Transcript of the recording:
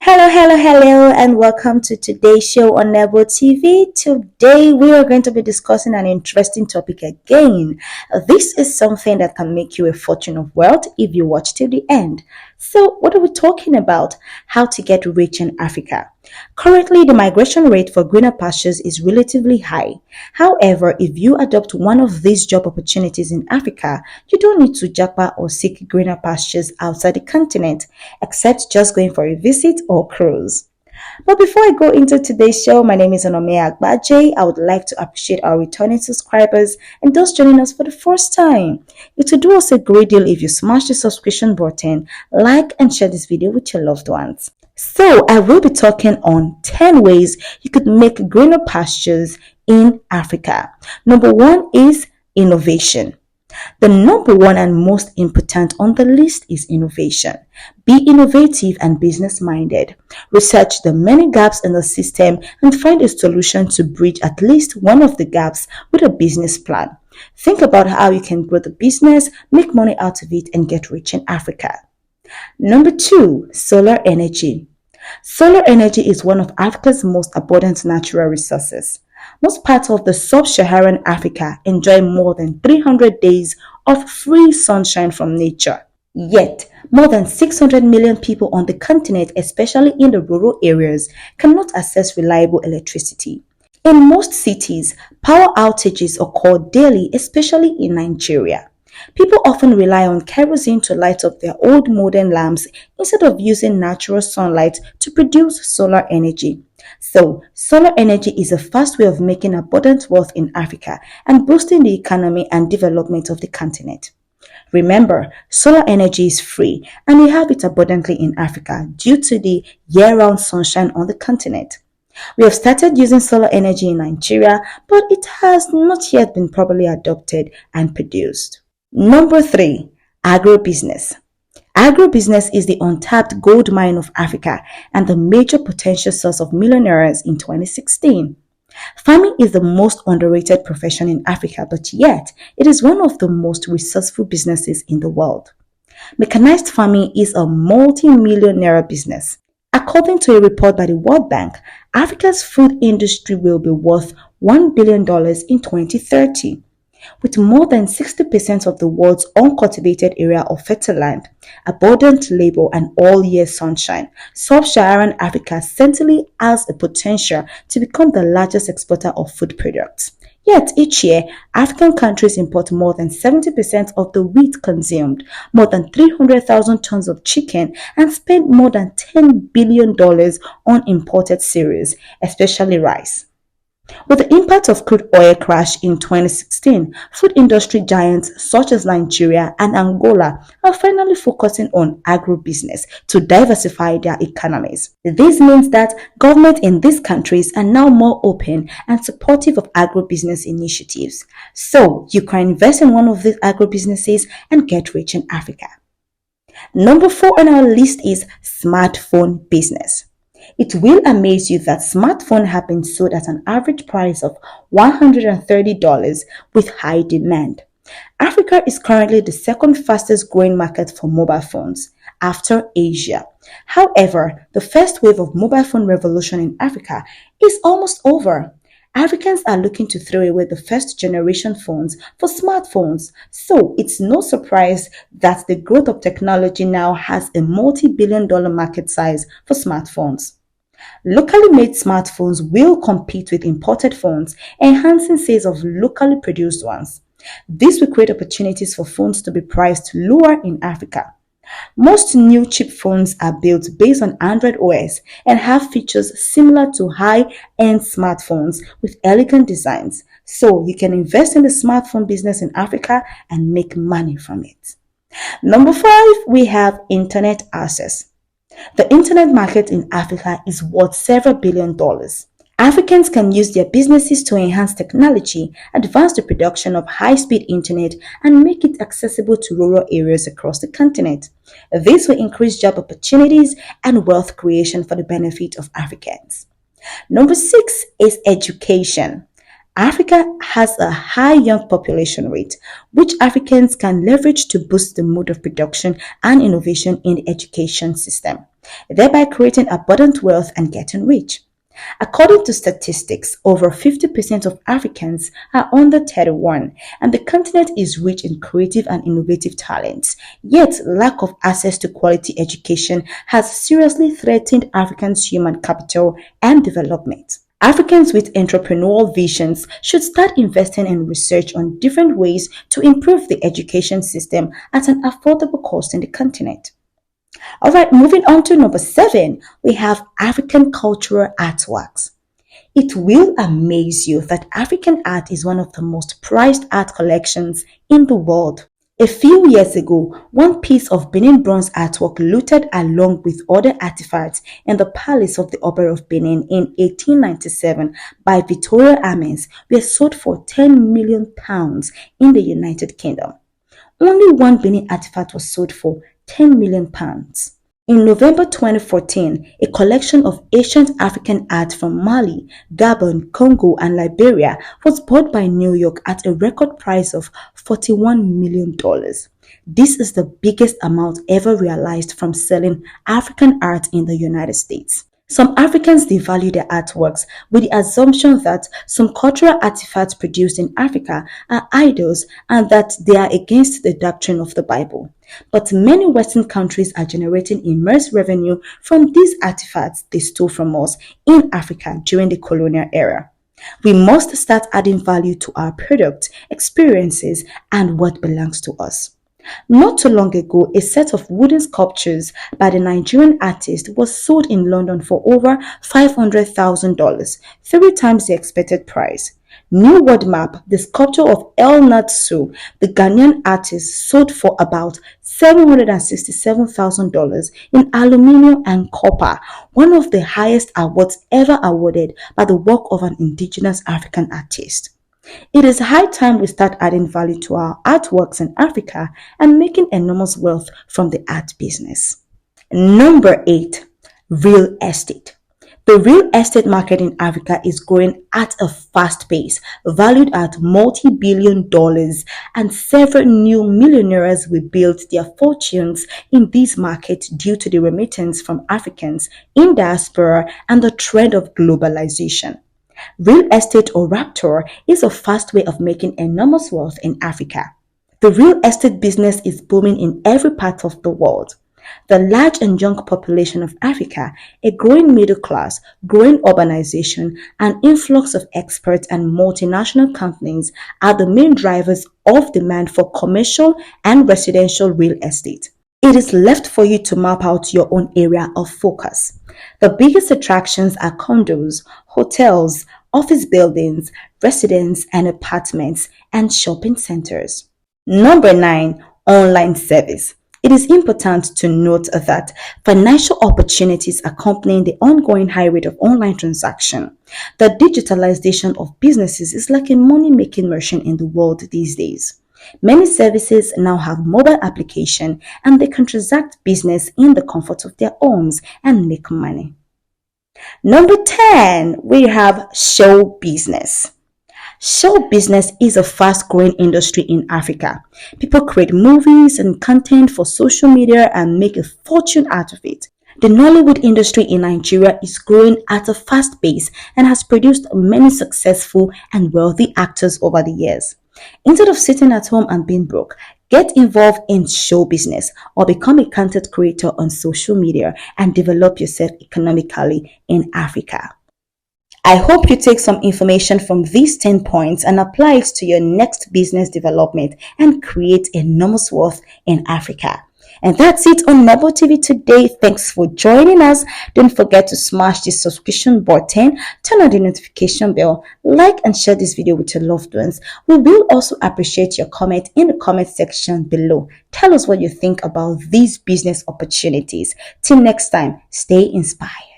Hello, and welcome to today's show on Nebo TV. Today, we are going to be discussing an interesting topic again. This is something that can make you a fortune of wealth if you watch till the end. So, what are we talking about? How to get rich in Africa. Currently, the migration rate for greener pastures is relatively high. However, if you adopt one of these job opportunities in Africa, you don't need to Jakpa or seek greener pastures outside the continent, except just going for a visit or cruise. But before I go into today's show, my name is Onome Agbaje. I would like to appreciate our returning subscribers and those joining us for the first time. It would do us a great deal if you smash the subscription button, like and share this video with your loved ones. So I will be talking on 10 ways you could make greener pastures in Africa. Number one is innovation. The number one and most important on the list is innovation. Be innovative and business minded. Research the many gaps in the system and find a solution to bridge at least one of the gaps with a business plan. Think about how you can grow the business, make money out of it, and get rich in Africa. Number two, solar energy. Solar energy is one of Africa's most abundant natural resources. Most parts of the sub-Saharan Africa enjoy more than 300 days of free sunshine from nature. Yet, more than 600 million people on the continent, especially in the rural areas, cannot access reliable electricity. In most cities, power outages occur daily, especially in Nigeria. People often rely on kerosene to light up their old modern lamps instead of using natural sunlight to produce solar energy. So, solar energy is a fast way of making abundant wealth in Africa and boosting the economy and development of the continent. Remember, solar energy is free and we have it abundantly in Africa due to the year-round sunshine on the continent. We have started using solar energy in Nigeria, but it has not yet been properly adopted and produced. Number three, agribusiness. Agribusiness is the untapped gold mine of Africa and the major potential source of millionaires in 2016. Farming is the most underrated profession in Africa, but yet it is one of the most resourceful businesses in the world. Mechanized farming is a multi-millionaire business. According to a report by the World Bank, Africa's food industry will be worth $1 billion in 2030. With more than 60% of the world's uncultivated area of fertile land, abundant labor, and all-year sunshine, sub-Saharan Africa certainly has the potential to become the largest exporter of food products. Yet each year, African countries import more than 70% of the wheat consumed, more than 300,000 tons of chicken, and spend more than $10 billion on imported cereals, especially rice. With the impact of crude oil crash in 2016, food industry giants such as Nigeria and Angola are finally focusing on agribusiness to diversify their economies. This means that governments in these countries are now more open and supportive of agribusiness initiatives. So you can invest in one of these agribusinesses and get rich in Africa. Number four on our list is smartphone business. It will amaze you that smartphones have been sold at an average price of $130 with high demand. Africa is currently the second fastest growing market for mobile phones after Asia. However, the first wave of mobile phone revolution in Africa is almost over. Africans are looking to throw away the first generation phones for smartphones, so it's no surprise that the growth of technology now has a multi-billion dollar market size for smartphones. Locally made smartphones will compete with imported phones, enhancing sales of locally produced ones. This will create opportunities for phones to be priced lower in Africa. Most new cheap phones are built based on Android OS and have features similar to high-end smartphones with elegant designs, so you can invest in the smartphone business in Africa and make money from it. Number five, we have internet access. The internet market in Africa is worth several billion dollars. Africans can use their businesses to enhance technology, advance the production of high-speed internet, and make it accessible to rural areas across the continent. This will increase job opportunities and wealth creation for the benefit of Africans. Number six is education. Africa has a high young population rate, which Africans can leverage to boost the mode of production and innovation in the education system. thereby creating abundant wealth and getting rich. According to statistics, over 50% of Africans are under 31, and the continent is rich in creative and innovative talents. Yet, lack of access to quality education has seriously threatened Africans' human capital and development. Africans with entrepreneurial visions should start investing in research on different ways to improve the education system at an affordable cost in the continent. All right, moving on to number 7, we have African cultural artworks. It will amaze you that African art is one of the most prized art collections in the world. A few years ago, one piece of Benin bronze artwork looted along with other artifacts in the Palace of the Opera of Benin in 1897 by Victoria Amens were sold for £10 million in the United Kingdom. Only one Benin artifact was sold for £10 million. In November 2014, a collection of ancient African art from Mali, Gabon, Congo, and Liberia was bought by New York at a record price of $41 million. This is the biggest amount ever realized from selling African art in the United States. Some Africans devalue their artworks with the assumption that some cultural artifacts produced in Africa are idols and that they are against the doctrine of the Bible. But many Western countries are generating immense revenue from these artifacts they stole from us in Africa during the colonial era. We must start adding value to our products, experiences, and what belongs to us. Not too long ago, a set of wooden sculptures by the Nigerian artist was sold in London for over $500,000, 3 times the expected price. New World Map, the sculpture of El Natsu, the Ghanaian artist, sold for about $767,000 in aluminium and copper, one of the highest awards ever awarded by the work of an indigenous African artist. It is high time we start adding value to our artworks in Africa and making enormous wealth from the art business. Number 8, real estate. The real estate market in Africa is growing at a fast pace, valued at multi-billion dollars, and several new millionaires will build their fortunes in this market due to the remittance from Africans in diaspora and the trend of globalization. Real estate, or raptor, is a fast way of making enormous wealth in Africa. The real estate business is booming in every part of the world. The large and young population of Africa, a growing middle class, growing urbanization, and influx of experts and multinational companies are the main drivers of demand for commercial and residential real estate. It is left for you to map out your own area of focus. The biggest attractions are condos, hotels, office buildings, residence and apartments, and shopping centers. Number 9, online service. It is important to note that financial opportunities accompanying the ongoing high rate of online transaction. The digitalization of businesses is like a money-making machine in the world these days. Many services now have mobile application and they can transact business in the comfort of their homes and make money. Number 10, we have show business. Show business is a fast-growing industry in Africa. People create movies and content for social media and make a fortune out of it. The Nollywood industry in Nigeria is growing at a fast pace and has produced many successful and wealthy actors over the years. Instead of sitting at home and being broke, get involved in show business or become a content creator on social media and develop yourself economically in Africa. I hope you take some information from these 10 points and apply it to your next business development and create enormous wealth in Africa. And that's it on Nebo TV today. Thanks for joining us. Don't forget to smash the subscription button, turn on the notification bell, like and share this video with your loved ones. We will also appreciate your comment in the comment section below. Tell us what you think about these business opportunities. Till next time, stay inspired.